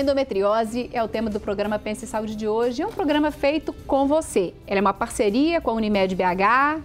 Endometriose é o tema do programa Pense em Saúde de hoje. É um programa feito com você. Ele é uma parceria com a Unimed BH,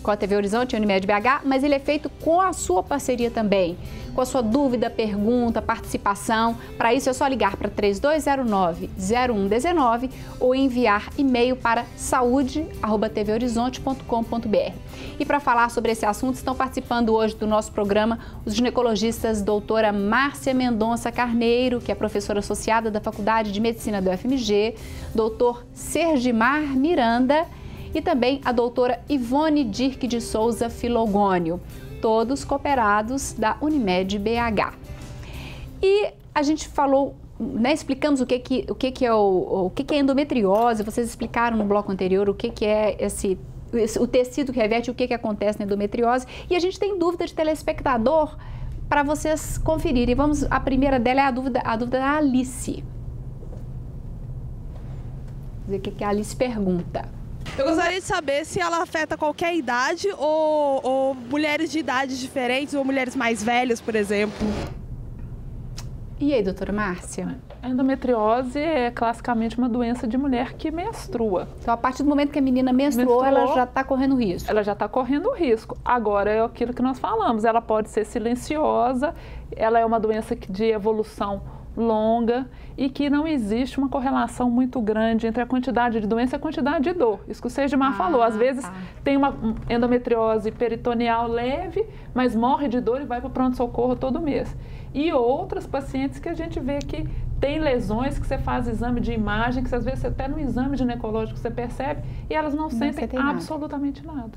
com a TV Horizonte e a Unimed BH, mas ele é feito com a sua parceria também, com a sua dúvida, pergunta, participação. Para isso é só ligar para 3209-0119 ou enviar e-mail para saude@tvhorizonte.com.br. E para falar sobre esse assunto estão participando hoje do nosso programa os ginecologistas doutora Márcia Mendonça Carneiro, que é professora associada da Faculdade de Medicina do UFMG, doutor Sergimar Miranda e também a doutora Ivone Dirk de Souza Filogônio, todos cooperados da Unimed BH. E a gente falou, né, explicamos o que é endometriose, vocês explicaram no bloco anterior o que é o tecido que reverte, o que acontece na endometriose, e a gente tem dúvida de telespectador para vocês conferirem. A primeira dela é a dúvida da Alice. Vamos ver o que a Alice pergunta. Eu gostaria de saber se ela afeta qualquer idade ou mulheres de idades diferentes ou mulheres mais velhas, por exemplo. E aí, doutora Márcia? A endometriose é classicamente uma doença de mulher que menstrua. Então, a partir do momento que a menina menstruou, ela já está correndo risco? Ela já está correndo risco. Agora, é aquilo que nós falamos, ela pode ser silenciosa, ela é uma doença de evolução longa e que não existe uma correlação muito grande entre a quantidade de doença e a quantidade de dor. Isso que o Sergimar falou. Às vezes tem uma endometriose peritoneal leve, mas morre de dor e vai para o pronto-socorro todo mês. E outras pacientes que a gente vê que tem lesões, que você faz exame de imagem, que às vezes até no exame ginecológico você percebe e elas não sentem absolutamente nada.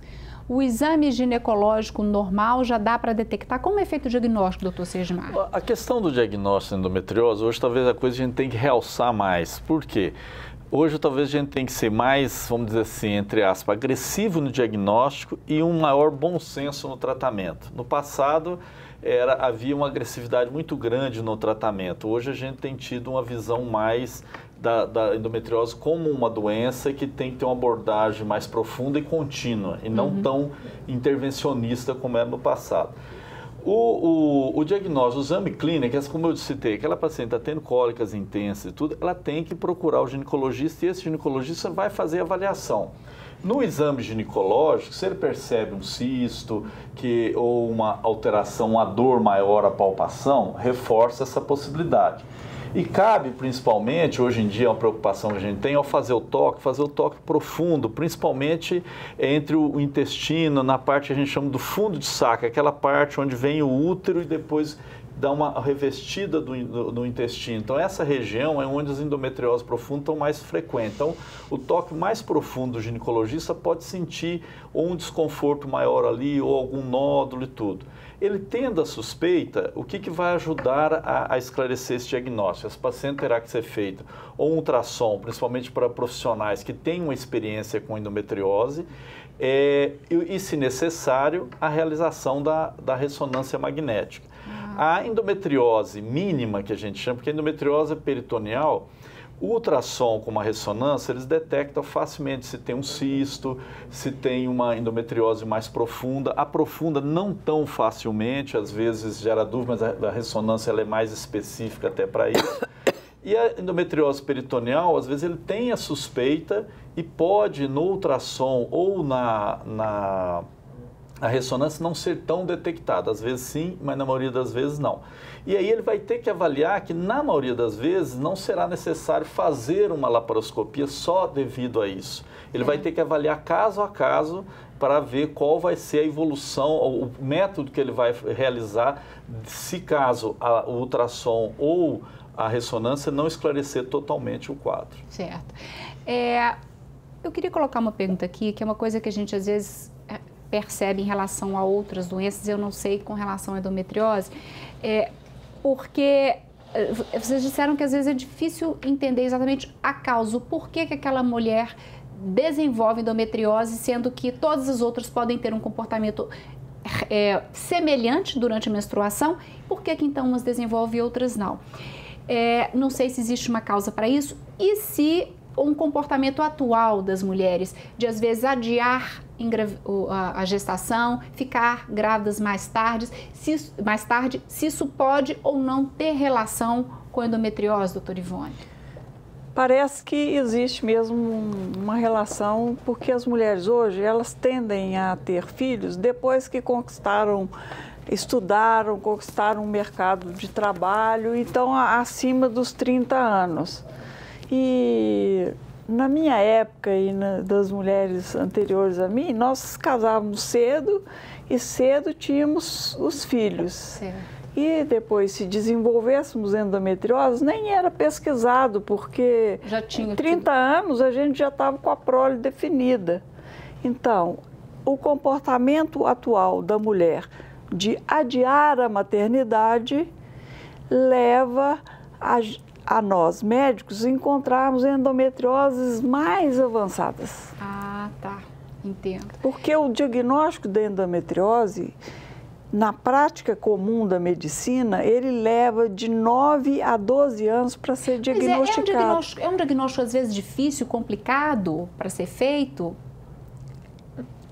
O exame ginecológico normal já dá para detectar? Como é feito o diagnóstico, doutor Sergimar? A questão do diagnóstico de endometriose, hoje talvez a coisa a gente tem que realçar mais. Por quê? Hoje talvez a gente tem que ser mais, vamos dizer assim, entre aspas, agressivo no diagnóstico e um maior bom senso no tratamento. No passado havia uma agressividade muito grande no tratamento. Hoje a gente tem tido uma visão mais da endometriose como uma doença que tem que ter uma abordagem mais profunda e contínua e não tão intervencionista como era no passado. O diagnóstico, o exame clínico, como eu citei, aquela paciente está tendo cólicas intensas e tudo, ela tem que procurar o ginecologista e esse ginecologista vai fazer a avaliação. No exame ginecológico, se ele percebe um cisto ou uma alteração, uma dor maior à palpação, reforça essa possibilidade. E cabe, principalmente, hoje em dia, é uma preocupação que a gente tem, ao fazer o toque profundo, principalmente entre o intestino, na parte que a gente chama do fundo de saco, aquela parte onde vem o útero e depois dá uma revestida do intestino. Então, essa região é onde as endometrioses profundas estão mais frequentes. Então, o toque mais profundo do ginecologista pode sentir ou um desconforto maior ali, ou algum nódulo e tudo. Ele tendo a suspeita, o que vai ajudar a esclarecer esse diagnóstico? Esse paciente terá que ser feito ou um ultrassom, principalmente para profissionais que têm uma experiência com endometriose, e, se necessário, a realização da ressonância magnética. A endometriose mínima, que a gente chama, porque a endometriose peritoneal, o ultrassom com uma ressonância, eles detectam facilmente se tem um cisto, se tem uma endometriose mais profunda. A profunda não tão facilmente, às vezes gera dúvida, mas a ressonância ela é mais específica até para isso. E a endometriose peritoneal, às vezes ele tem a suspeita e pode no ultrassom ou a ressonância não ser tão detectada. Às vezes sim, mas na maioria das vezes não. E aí ele vai ter que avaliar que na maioria das vezes não será necessário fazer uma laparoscopia só devido a isso. Ele vai ter que avaliar caso a caso para ver qual vai ser a evolução, o método que ele vai realizar, se caso o ultrassom ou a ressonância não esclarecer totalmente o quadro. Certo. Eu queria colocar uma pergunta aqui, que é uma coisa que a gente às vezes percebe em relação a outras doenças, eu não sei com relação à endometriose, porque vocês disseram que às vezes é difícil entender exatamente a causa, o porquê que aquela mulher desenvolve endometriose, sendo que todas as outras podem ter um comportamento semelhante durante a menstruação, por que então umas desenvolvem e outras não? Não sei se existe uma causa para isso e se um comportamento atual das mulheres de às vezes adiar a gestação, ficar grávidas mais tarde, se isso pode ou não ter relação com endometriose, doutora Ivone? Parece que existe mesmo uma relação, porque as mulheres hoje, elas tendem a ter filhos depois que estudaram, conquistaram um mercado de trabalho, então acima dos 30 anos. E na minha época e das mulheres anteriores a mim, nós casávamos cedo e cedo tínhamos os filhos. Certo. E depois, se desenvolvêssemos endometriose, nem era pesquisado, porque já tinha 30 anos a gente já estava com a prole definida. Então, o comportamento atual da mulher de adiar a maternidade leva a nós, médicos, encontrarmos endometrioses mais avançadas. Ah, tá. Entendo. Porque o diagnóstico da endometriose, na prática comum da medicina, ele leva de 9 a 12 anos para ser diagnosticado. É um diagnóstico, às vezes, difícil, complicado para ser feito?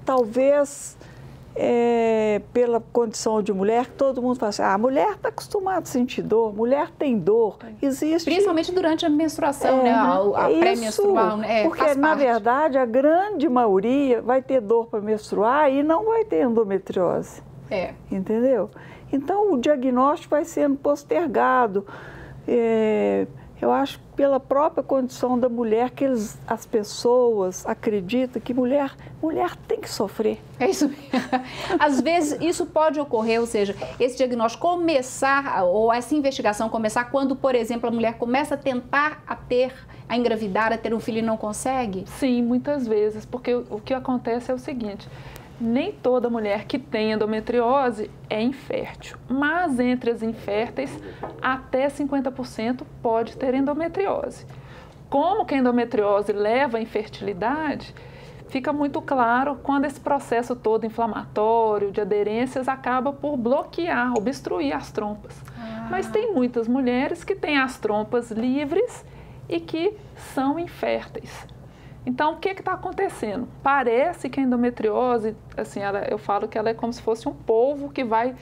Talvez pela condição de mulher, todo mundo fala assim, a mulher está acostumada a sentir dor, mulher tem dor, existe... Principalmente durante a menstruação, né? A pré-menstrual. Porque, na verdade, a grande maioria vai ter dor para menstruar e não vai ter endometriose. Entendeu? Então, o diagnóstico vai sendo postergado. Eu acho pela própria condição da mulher que as pessoas acreditam que mulher tem que sofrer. É isso mesmo. Às vezes isso pode ocorrer, ou seja, esse diagnóstico começar, ou essa investigação começar quando, por exemplo, a mulher começa a tentar a engravidar, a ter um filho e não consegue? Sim, muitas vezes, porque o que acontece é o seguinte: nem toda mulher que tem endometriose é infértil, mas entre as inférteis, até 50% pode ter endometriose. Como que a endometriose leva à infertilidade, fica muito claro quando esse processo todo inflamatório, de aderências, acaba por bloquear, obstruir as trompas. Mas tem muitas mulheres que têm as trompas livres e que são inférteis. Então, o que está acontecendo? Parece que a endometriose, assim, eu falo que ela é como se fosse um polvo que vai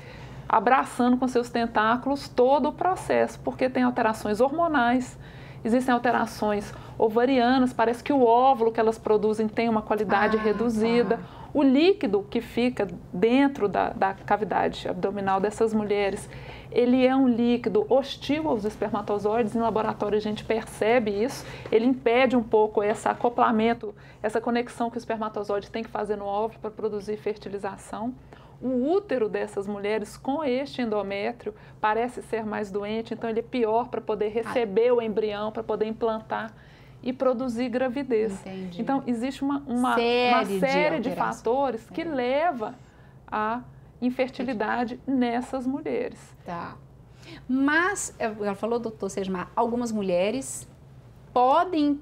abraçando com seus tentáculos todo o processo, porque tem alterações hormonais, existem alterações ovarianas, parece que o óvulo que elas produzem tem uma qualidade reduzida. O líquido que fica dentro da cavidade abdominal dessas mulheres, ele é um líquido hostil aos espermatozoides. Em laboratório a gente percebe isso. Ele impede um pouco esse acoplamento, essa conexão que o espermatozoide tem que fazer no óvulo para produzir fertilização. O útero dessas mulheres com este endométrio parece ser mais doente, então ele é pior para poder receber o embrião, para poder implantar e produzir gravidez. Entendi. Então, existe uma série de fatores que leva à infertilidade nessas mulheres. Tá. Mas, ela falou, doutor Sesmar, algumas mulheres podem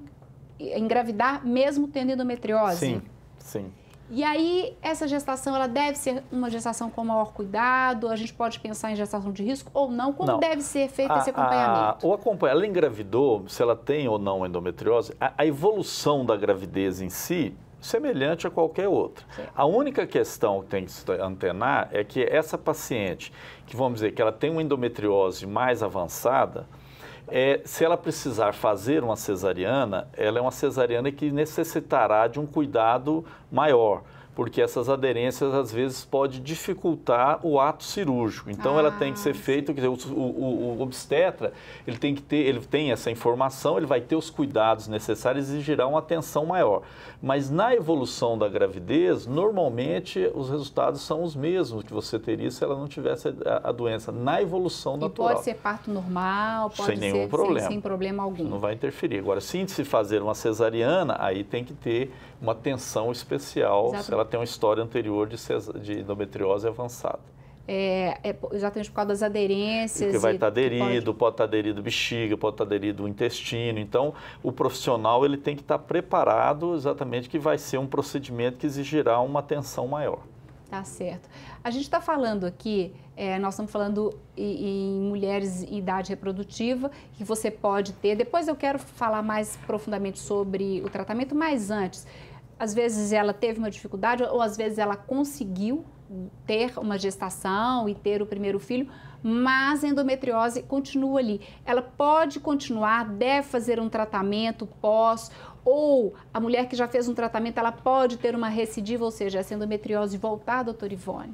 engravidar mesmo tendo endometriose? Sim, sim. E aí, essa gestação, ela deve ser uma gestação com maior cuidado? A gente pode pensar em gestação de risco ou não? Como deve ser feito esse acompanhamento? Ela engravidou, se ela tem ou não endometriose, a evolução da gravidez em si, semelhante a qualquer outra. Sim. A única questão que tem que se antenar é que essa paciente, que vamos dizer que ela tem uma endometriose mais avançada, se ela precisar fazer uma cesariana, ela é uma cesariana que necessitará de um cuidado maior, porque essas aderências às vezes podem dificultar o ato cirúrgico. Então ela tem que ser feita, quer dizer, o obstetra, ele tem essa informação, ele vai ter os cuidados necessários e exigirá uma atenção maior. Mas na evolução da gravidez, normalmente os resultados são os mesmos que você teria se ela não tivesse a doença na evolução natural. E pode ser parto normal, pode sem nenhum problema. Sem problema algum. Não vai interferir. Agora, se fazer uma cesariana, aí tem que ter uma atenção especial. Exatamente. Se ela tem uma história anterior de endometriose avançada. Exatamente por causa das aderências. Porque vai estar aderido, pode estar aderido bexiga, pode estar aderido o intestino. Então, o profissional ele tem que estar preparado exatamente que vai ser um procedimento que exigirá uma atenção maior. Tá certo. A gente está falando aqui, nós estamos falando em mulheres em idade reprodutiva, que você pode ter. Depois eu quero falar mais profundamente sobre o tratamento, mas antes, às vezes ela teve uma dificuldade ou às vezes ela conseguiu ter uma gestação e ter o primeiro filho, mas a endometriose continua ali. Ela pode continuar, deve fazer um tratamento pós, ou a mulher que já fez um tratamento, ela pode ter uma recidiva, ou seja, essa endometriose voltar, doutora Ivone?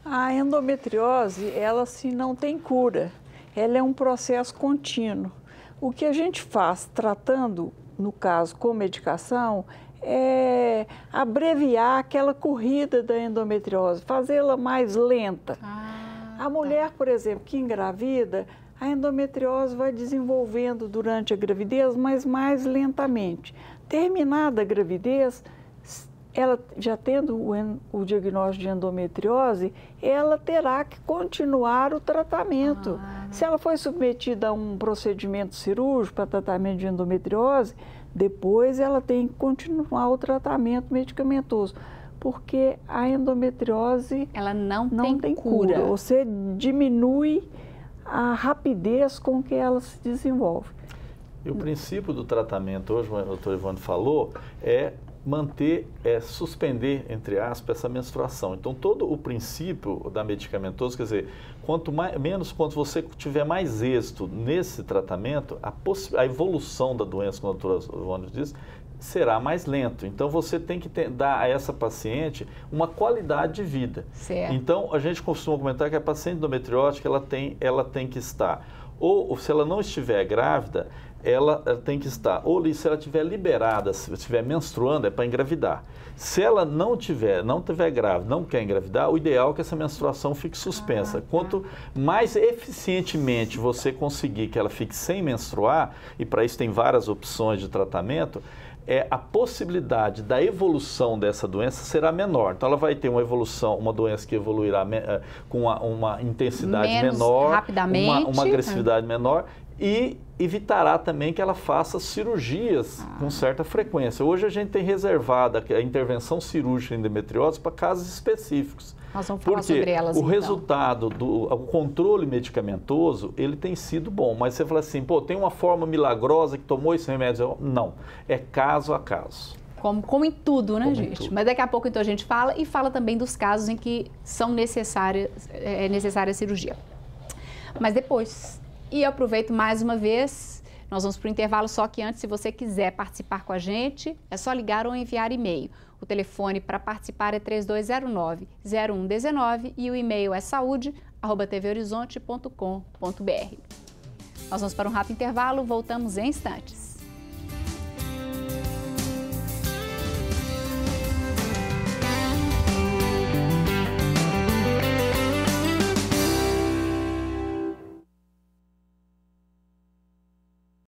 A endometriose, ela se não tem cura, ela é um processo contínuo. O que a gente faz tratando, no caso, com medicação, é abreviar aquela corrida da endometriose, fazê-la mais lenta. A mulher, por exemplo, que engravida, a endometriose vai desenvolvendo durante a gravidez, mas mais lentamente. Terminada a gravidez, ela já tendo o diagnóstico de endometriose, ela terá que continuar o tratamento. Se ela foi submetida a um procedimento cirúrgico para tratamento de endometriose, depois ela tem que continuar o tratamento medicamentoso, porque a endometriose ela não tem cura. Você diminui a rapidez com que ela se desenvolve. E o princípio do tratamento, hoje o doutor Ivone falou, é manter, suspender, entre aspas, essa menstruação. Então, todo o princípio da medicamentoso, quer dizer, quanto você tiver mais êxito nesse tratamento, a evolução da doença, como a doutora Ivone disse, será mais lento. Então, você tem que dar a essa paciente uma qualidade de vida. Certo. Então, a gente costuma comentar que a paciente endometriótica, ela tem que estar, ou se ela não estiver grávida, ela tem que estar, ou se ela estiver liberada, se estiver menstruando, é para engravidar. Se ela não tiver grávida, não quer engravidar, o ideal é que essa menstruação fique suspensa. Quanto mais eficientemente você conseguir que ela fique sem menstruar, e para isso tem várias opções de tratamento, a possibilidade da evolução dessa doença será menor. Então, ela vai ter uma doença que evoluirá com uma intensidade menor, rapidamente, uma agressividade menor, e evitará também que ela faça cirurgias com certa frequência. Hoje a gente tem reservado a intervenção cirúrgica em endometriose para casos específicos. Nós vamos falar sobre elas, então. Resultado o controle medicamentoso, ele tem sido bom, mas você fala assim, pô, tem uma forma milagrosa que tomou esse remédio? Não, é caso a caso. Como em tudo, né, gente? Mas daqui a pouco, então, a gente fala também dos casos em que é necessária a cirurgia. Mas depois... E eu aproveito mais uma vez, nós vamos para o intervalo, só que antes, se você quiser participar com a gente, é só ligar ou enviar e-mail. O telefone para participar é 3209-0119 e o e-mail é saude@tvhorizonte.com.br. Nós vamos para um rápido intervalo, voltamos em instantes.